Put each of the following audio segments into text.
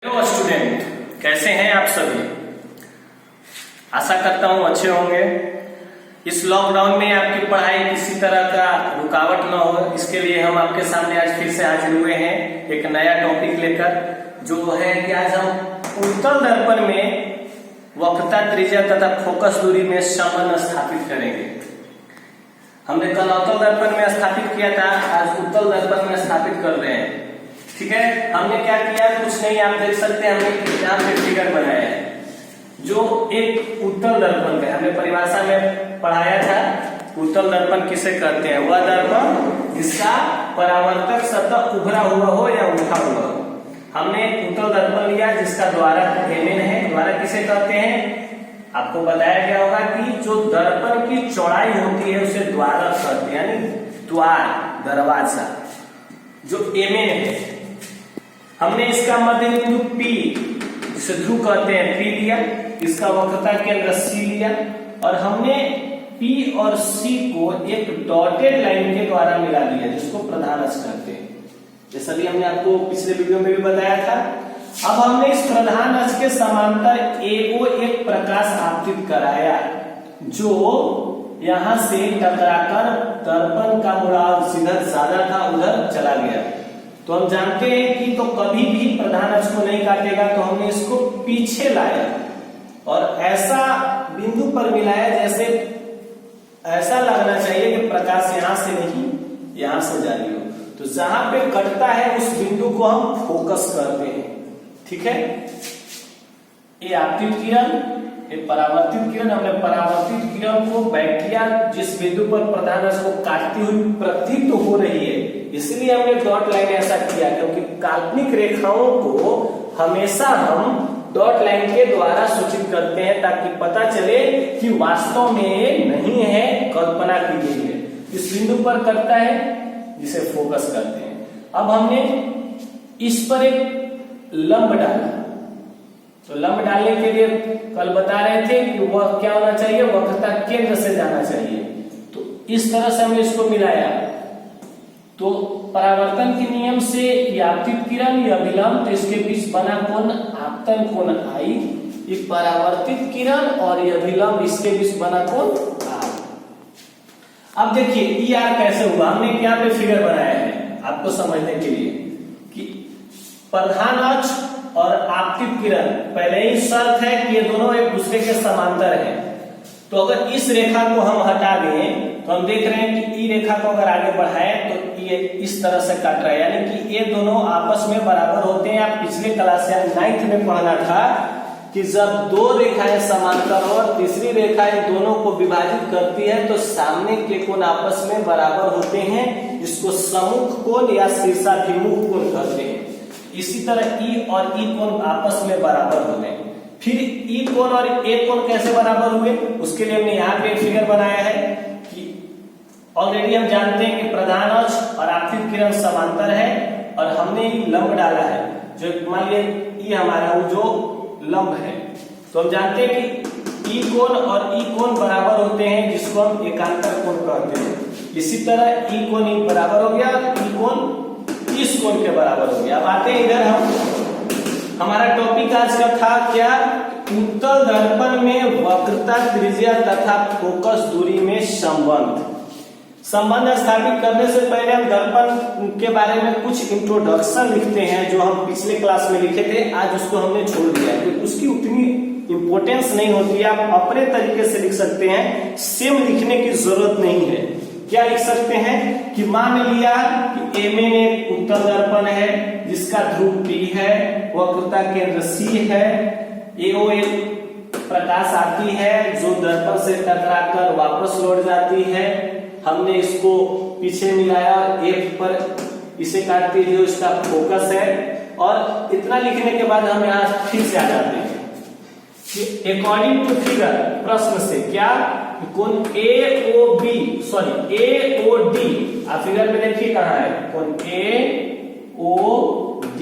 Hello student, कैसे हैं आप सभी। आशा करता हूं अच्छे होंगे। इस लॉकडाउन में आपकी पढ़ाई किसी तरह का रुकावट न हो, इसके लिए हम आपके सामने आज फिर से हाजिर हुए हैं एक नया टॉपिक लेकर, जो है कि आज हम उत्तल दर्पण में वक्रता, त्रिज्या तथा फोकस दूरी में संबंध स्थापित करेंगे। हमने कल अवतल दर्पण में स्थापित किया था, आज उत्तल दर्पण में स्थापित कर रहे हैं। ठीक है, हमने क्या किया, कुछ नहीं, आप देख सकते हैं हमने यहाँ पे फिगर बनाया है जो एक उत्तल दर्पण है। हमने परिभाषा में पढ़ाया था उत्तल दर्पण किसे कहते हैं। वह दर्पण जिसका परावर्तक सतह उभरा हुआ हो या उठा हुआ हो। हमने उत्तल दर्पण लिया जिसका द्वारा एमएन है। द्वारा किसे कहते हैं, आपको बताया गया होगा कि जो दर्पण की चौड़ाई होती है उसे द्वारक कहते हैं, यानी द्वार, दरवाजा, जो एमएन है। हमने इसका मध्य बिंदु P, जिसे ध्रुव कहते हैं, P लिया, इसका वक्रता केंद्र C लिया और हमने P और C को एक डॉटेड लाइन के द्वारा मिला दिया, जिसको प्रधान अक्ष कहते हैं। जैसा भी हमने आपको पिछले वीडियो में भी बताया था। अब हमने इस प्रधान अक्ष के समांतर AO एक प्रकाश आपतित कराया, जो यहां से टकराकर दर्पण का मुड़ाव जिधर ज्यादा था उधर चला गया। तो हम जानते हैं कि तो कभी भी प्रधान अक्ष को नहीं काटेगा, तो हमने इसको पीछे लाया और ऐसा बिंदु पर मिलाया जैसे ऐसा लगना चाहिए कि प्रकाश यहां से नहीं यहां से जा रही हो। तो जहां पे कटता है उस बिंदु को हम फोकस करते हैं। ठीक है, ये आपतित किरण, ये परावर्तित किरण। हमने परावर्तित किरण को बैक्टीरिया जिस बिंदु पर प्रधान अक्ष को काटती हुई प्रतीत हो रही है, इसलिए हमने डॉट लाइन ऐसा किया, क्योंकि काल्पनिक रेखाओं को हमेशा हम डॉट लाइन के द्वारा सूचित करते हैं, ताकि पता चले कि वास्तव में नहीं है, कल्पना की गई है। इस बिंदु पर करता है जिसे फोकस करते हैं। अब हमने इस पर एक लंब डाला, तो लंब डालने के लिए कल बता रहे थे कि वह क्या होना चाहिए, वक्रता केंद्र से जाना चाहिए। तो इस तरह से हमने इसको मिलाया। तो परावर्तन के नियम से ये आपतित किरण, ये अभिलंब, तो इसके बीच बना कोण आपतन कोण आई। ये परावर्तित किरण और ये अभिलंब, इसके बीच बना कोण आर। अब देखिए ई आर कैसे हुआ। हमने यहाँ पे फिगर बनाया है आपको समझने के लिए कि प्रधान अक्ष और आपतित किरण, पहले ही शर्त है कि ये दोनों एक दूसरे के समांतर हैं। तो अगर इस रेखा को हम हटा दें तो हम देख रहे हैं कि ई रेखा को अगर आगे बढ़ाए तो ये इस तरह से काट रहा है, यानी कि ये दोनों आपस में बराबर होते हैं। आप पिछले क्लास या 9th में पढ़ना था कि जब दो रेखाएं समांतर हो और तीसरी रेखा इन दोनों को विभाजित करती है तो सामने के कोण आपस में बराबर होते हैं। इसको सम्मुख कोण या शीर्षाभिमुख कोण कहते हैं। इसी तरह ई और ई कोण आपस में बराबर होते हैं। फिर ई कोण और ए कोण कैसे बराबर हुए, उसके लिए हमने यहाँ पे फिगर बनाया है कि ऑलरेडी हम जानते हैं कि प्रधान अक्ष और आपतित किरण समांतर है और हमने लंब डाला है, जो मान लीजिए ई हमारा वो जो लंब है। तो हम जानते हैं कि ई कोण और ई कोण बराबर होते हैं, जिसको हम एकांतर कोण कहते हैं। इसी तरह ई कोण ई बराबर हो गया, ई कोण इस कोण के बराबर हो गया। अब आते हैं इधर, हमारा टॉपिक आज का था क्या, उत्तल दर्पण में वक्रता, त्रिज्या तथा फोकस दूरी में संबंध स्थापित करने से पहले हम दर्पण के बारे में कुछ इंट्रोडक्शन लिखते हैं, जो हम पिछले क्लास में लिखे थे। आज उसको हमने छोड़ दिया है, तो उसकी उतनी इंपॉर्टेंस नहीं होती है। आप अपने तरीके से लिख सकते हैं, सेम लिखने की जरूरत नहीं है। क्या लिख सकते हैं कि मान लिया कि एमएन एक उत्तल दर्पण है जिसका ध्रुव P है, वक्रता केंद्र C है, AO एक प्रकाश आती है जो दर्पण से टकराकर वापस लौट जाती है। हमने इसको पीछे मिलाया और F पर इसे काटती है जो इसका फोकस है। और इतना लिखने के बाद हम यहाँ फिर से आ जाते हैं कि अकॉर्डिंग टू फिगर, प्रश्न से क्या, कोण AOD, आप फिगर में देखिए कहाँ है कोण AOD,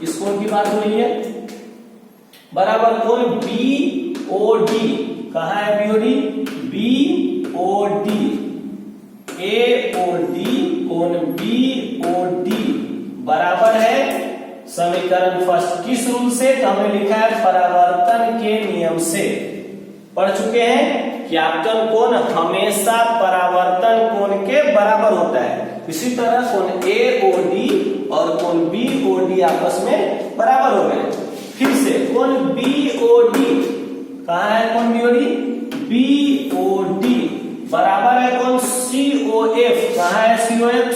इस कोण की बात हो रही है, बराबर कोण BOD, कहाँ है BOD, BOD, AOD कोण BOD बराबर है समीकरण फर्स्ट किस रूल से? तो हमने लिखा है परावर्तन के नियम से। पढ़ चुके हैं कि आपतन कोण हमेशा परावर्तन कोण के बराबर होता है। इसी तरह कोण AOD और कोण BOD आपस में बराबर हो गए। फिर से कोण BOD, कहाँ है कोण BOD? BOD बराबर है कोण COF, कहाँ है COF?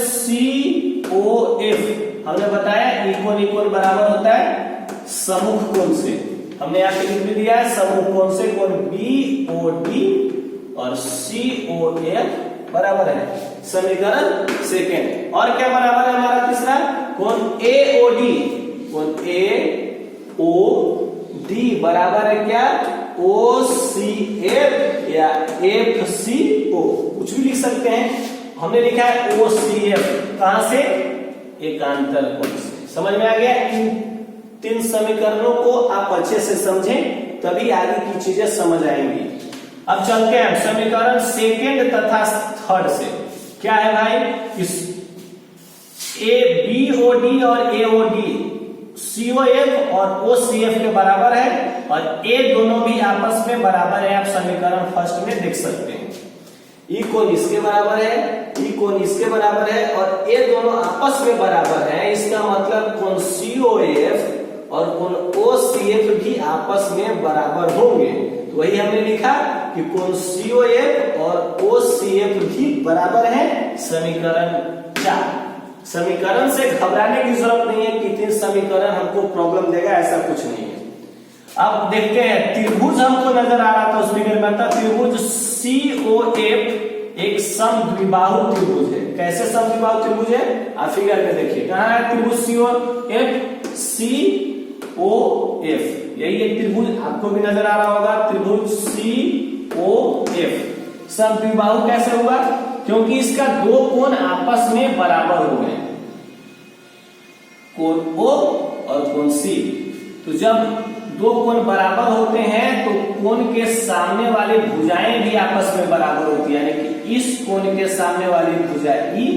COF हमने बताया इक्वल बराबर होता है सम्मुख कोण से। हमने यहाँ पे लिख भी दिया है सम्मुख कोण से कोण BOD और COF बराबर है। समीकरण सेकेंड। और क्या बराबर है हमारा तीसरा? कोण AOD, कोण AOD बराबर है क्या? OCF या FCO, कुछ भी लिख सकते हैं। हमने लिखा है OCF, कहां से? एकांतर कोण से। समझ में आ गया? इन 3 समीकरणों को आप अच्छे से समझें, तभी आगे की चीजें समझ आएंगी। अब चलते हैं समीकरण सेकेंड तथा थर्ड से। क्या है भाई? इस BOD और AOD COF और OCF के बराबर है और A दोनों भी आपस में बराबर है। आप समीकरण फर्स्ट में देख सकते हैं। E कोण इसके बराबर है, E कोण इसके बराबर है और A दोनों आपस में बराबर है। इसका मतलब कोण COF और कोण OCF भी आपस में बराबर होंगे। तो वही हमने लिखा कि कोण COF और OCF भी बराबर है। समीकरण 4। समीकरण से घबराने की जरूरत नहीं है कि 3 समीकरण हमको प्रॉब्लम देगा, ऐसा कुछ नहीं है। अब देखते हैं त्रिभुज हमको नजर आ रहा था उस फिगर में था। त्रिभुज COF एक समद्विबाहु त्रिभुज है। कैसे समद्विबाहु त्रिभुज है? आप फिगर में देखिए, कहाँ है त्रिभुज COF? यही एक त्रिभुज आपको भी नजर आ रहा होगा, त्रिभुज COF। समद्विबाहु कैसे हुआ? क्योंकि इसका 2 कोण आपस में बराबर हो गए, कोण O और कोण C। तो जब 2 कोण बराबर होते हैं तो कोण के सामने वाली भुजाएं भी आपस में बराबर होती है, यानी कि इस कोण के सामने वाली भुजा E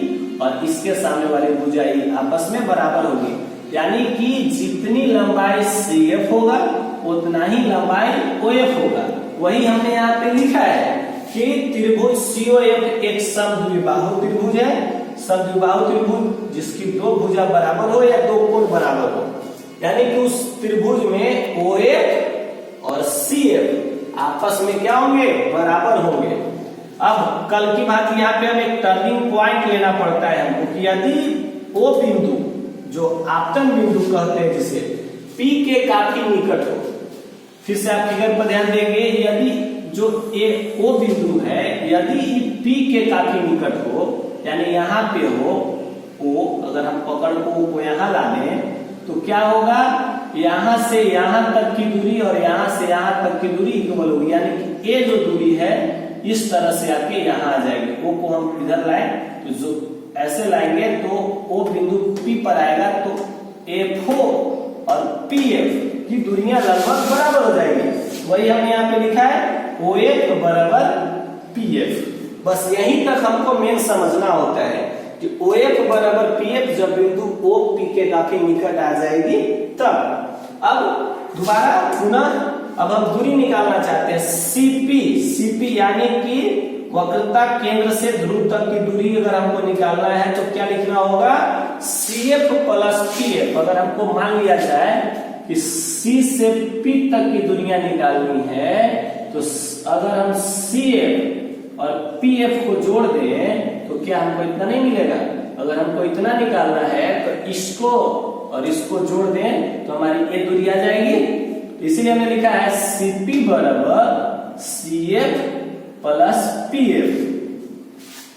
और इसके सामने वाली भुजा E आपस में बराबर होगी। यानी कि जितनी लंबाई CF होगा उतना ही लंबाई OF होगा। वही हमने यहाँ पे लिखा है कि त्रिभुज COF एक समद्विबाहु त्रिभुज है। समद्विबाहु त्रिभुज जिसकी 2 भुजा बराबर हो या 2 कोण बराबर हो, यानी कि उस त्रिभुज में OF और CF आपस में क्या होंगे? बराबर होंगे। अब कल की बात यहाँ पे हम एक टर्निंग पॉइंट लेना पड़ता है हमको कि यदि O बिंदु, जो आपतन बिंदु कहते हैं, जिसे P के काफी निकट हो, फिर से आप फिगर पर ध्यान देंगे, यदि जो O बिंदु है यदि P के काफी निकट हो, यानी यहाँ पे हो O, अगर हम पकड़ को यहाँ ला दें तो क्या होगा? यहाँ से यहाँ तक की दूरी और यहाँ से यहाँ तक की दूरी इक्वल होगी, यानी कि A जो दूरी है इस तरह से आके यहाँ आ जाएगी। O को हम इधर लाएं तो जो ऐसे लाएंगे तो O बिंदु P पर आएगा, तो FO और PF की दूरियां लगभग बराबर हो जाएगी। वही हमने यहाँ पे लिखा है OF बराबर PF। बस यहीं तक हमको मेन समझना होता है कि OF बराबर PF जब बिंदु OP के काफी निकट आ जाएगी तब। अब दोबारा पुनः अब हम दूरी निकालना चाहते हैं CP यानी कि वक्रता केंद्र से ध्रुव तक की दूरी अगर हमको निकालना है तो क्या लिखना होगा? CF plus PF। अगर हमको मान लिया जाए कि C से P तक की दूरियां निकालनी है तो अगर हम CF और PF को जोड़ दें तो क्या हमको इतना नहीं मिलेगा? अगर हमको इतना निकालना है तो इसको और इसको जोड़ दें तो हमारी ये दूरी आ जाएगी। इसीलिए हमने लिखा है CP बराबर CF प्लस PF।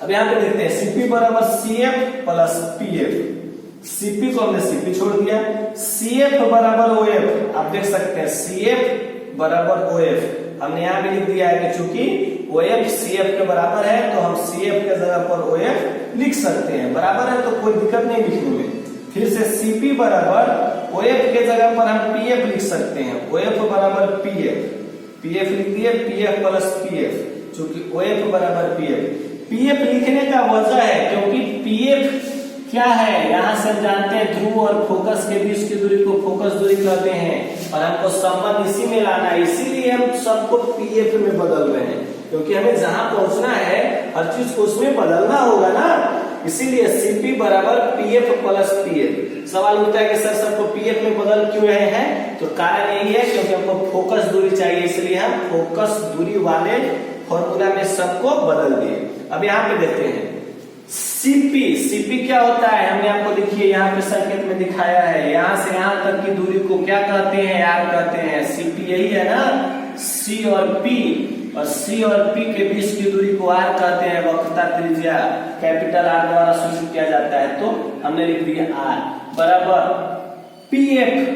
अब यहाँ पे देखते हैं CP बराबर CF प्लस PF। CP को हमने CP छोड़ दिया, CF बराबर OF। आप देख सकते हैं CF बराबर OF। हमने यहाँ भी लिख दिया है कि चूंकि OF CF के बराबर है तो हम CF के जगह पर OF लिख सकते हैं। बराबर है तो कोई दिक्कत नहीं लिखने में। फिर से CP बराबर OF के जगह पर हम PF लिख सकते हैं। OF बराबर PF लिख दिए, PF प्लस PF, चूंकि OF बराबर PF लिखने का वजह है क्योंकि PF क्या है, यहाँ से हम जानते हैं ध्रुव और फोकस के बीच की दूरी को फोकस दूरी कहते हैं और हमको संबंध इसी में लाना है, इसीलिए हम सबको पीएफ में बदल रहे हैं, क्योंकि हमें जहां पहुंचना है हर चीज को उसमें बदलना होगा ना, इसीलिए सीपी बराबर पीएफ प्लस पीएफ। सवाल उठता है कि सर सबको पीएफ में बदल क्यों रहे हैं, तो कारण यही है क्योंकि हमको फोकस दूरी चाहिए, इसलिए हम फोकस दूरी वाले फॉर्मूला में सबको बदल दिए। अब यहाँ पे देखते हैं सीपी, सीपी क्या होता है, हमने आपको देखिए यहाँ पे संकेत में दिखाया है, यहाँ से यहाँ तक की दूरी को क्या कहते हैं, आर कहते हैं। सीपी यही है ना, सी और पी, और सी और पी के बीच की दूरी को आर कहते हैं, वक्रता त्रिज्या कैपिटल आर द्वारा सूचित किया जाता है, तो हमने लिख दिया आर बराबर पीएफ,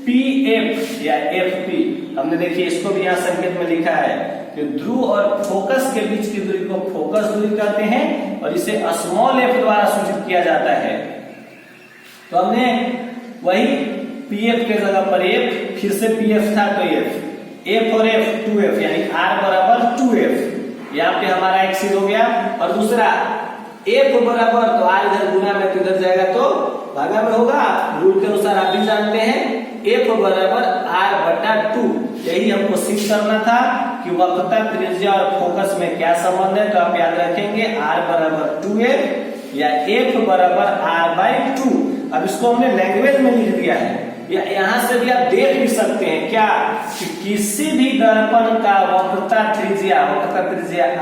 पीएफ या एफपी। हमने देखिए इसको भी यहाँ संकेत में लिखा है कि ध्रुव और फोकस के बीच की दूरी को फोकस दूरी कहते हैं और इसे स्मॉल एफ द्वारा सूचित किया जाता है। तो हमने वही पीएफ के जगह पर एफ, फिर से पीएफ था तो एफ और एफ 2f यानी आर बराबर 2f, यहाँ पे हमारा एक चीज हो गया। और दूसरा एफ बराबर, तो आर इधर गुना में तो इधर जाएगा तो भागा में होगा, रूल के अनुसार आप भी जानते हैं एफ बराबर आर बटा 2। यही हमको सिद्ध करना था कि वक्रता त्रिज्या और फोकस में क्या संबंध है, तो आप याद रखेंगे आर बराबर 2f या एफ बराबर आर बाई 2। अब इसको हमने लैंग्वेज में लिख दिया है, या यहाँ से भी आप देख भी सकते हैं क्या कि किसी भी दर्पण का वक्रता त्रिज्या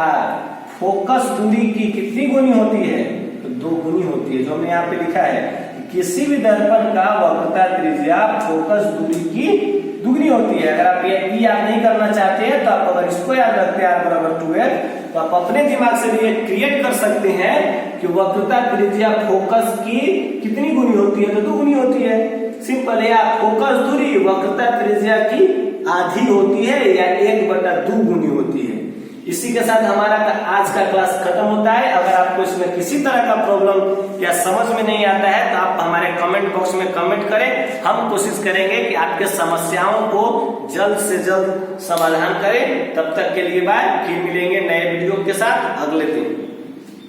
आर फोकस दूरी की कितनी गुनी होती है, तो 2 गुनी होती है। जो हमने यहाँ पे लिखा है किसी भी दर्पण का वक्रता त्रिज्या फोकस दूरी की दुगनी होती है। अगर आप ये याद नहीं करना चाहते हैं तो आप अगर इसको याद रखते हैं आर बराबर 2f, तो आप अपने दिमाग से भी क्रिएट कर सकते हैं कि वक्रता त्रिज्या फोकस की कितनी गुनी होती है, तो 2 गुनी होती है। सिंपल है, फोकस दूरी वक्रता त्रिज्या की आधी होती है या 1/2 गुनी होती है। इसी के साथ हमारा आज का क्लास खत्म होता है। अगर आपको इसमें किसी तरह का प्रॉब्लम या समझ में नहीं आता है तो आप हमारे कमेंट बॉक्स में कमेंट करें, हम कोशिश करेंगे कि आपके समस्याओं को जल्द से जल्द समाधान करें। तब तक के लिए बाय, फिर मिलेंगे नए वीडियो के साथ अगले दिन।